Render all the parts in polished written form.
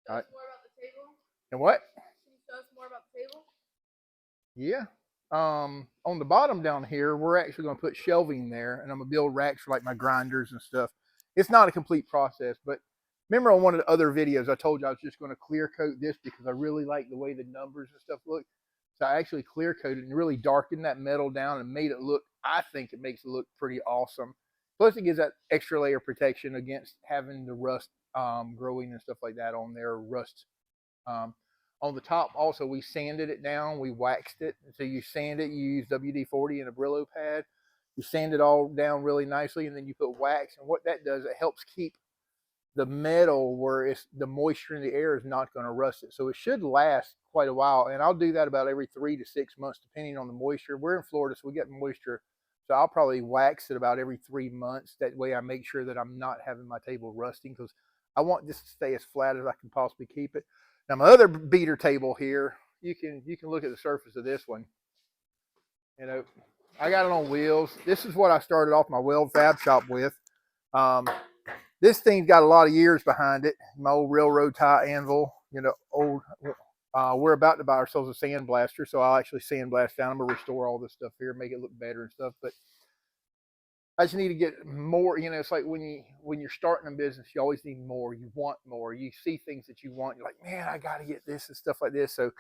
Tell us more about the table. And what? Can you tell us more about the table? Yeah. On the bottom down here, we're actually going to put shelving there, and I'm going to build racks for like my grinders and stuff. It's not a complete process, but remember on one of the other videos, I told you I was just going to clear coat this because I really like the way the numbers and stuff look. So I actually clear coated and really darkened that metal down and made it look, I think it makes it look pretty awesome. Plus it gives that extra layer of protection against having the rust growing and stuff like that on there, rust. Um, on the top also we sanded it down, we waxed it. So you sand it, you use WD-40 and a Brillo pad. You sand it all down really nicely and then you put wax. And what that does, it helps keep the metal where it's the moisture in the air is not going to rust it. So it should last quite a while. And I'll do that about every 3 to 6 months, depending on the moisture. We're in Florida, so we get moisture. So I'll probably wax it about every 3 months. That way I make sure that I'm not having my table rusting because I want this to stay as flat as I can possibly keep it. Now my other beater table here, you can look at the surface of this one. You know, I got it on wheels. This is what I started off my weld fab shop with. This thing's got a lot of years behind it. My old railroad tie anvil, old. We're about to buy ourselves a sandblaster, so I'll actually sandblast down. I'm gonna restore all this stuff here, make it look better and stuff. But I just need to get more. It's like when you're starting a business, you always need more. You want more. You see things that you want. You're like, man, I got to get this and stuff like this. So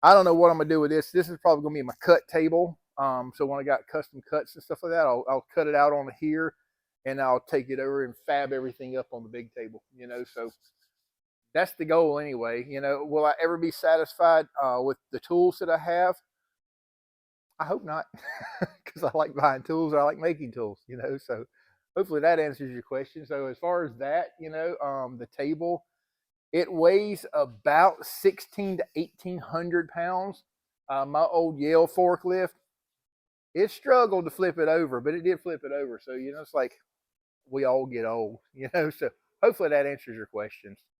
I don't know what I'm gonna do with this. This is probably gonna be my cut table. So when I got custom cuts and stuff like that, I'll cut it out on here and I'll take it over and fab everything up on the big table, so that's the goal anyway. Will I ever be satisfied with the tools that I have? I hope not, because I like buying tools, or I like making tools, so hopefully that answers your question. So as far as that, the table, it weighs about 16 to 1800 pounds. My old Yale forklift, it struggled to flip it over, but it did flip it over. So, it's like we all get old, so hopefully that answers your questions.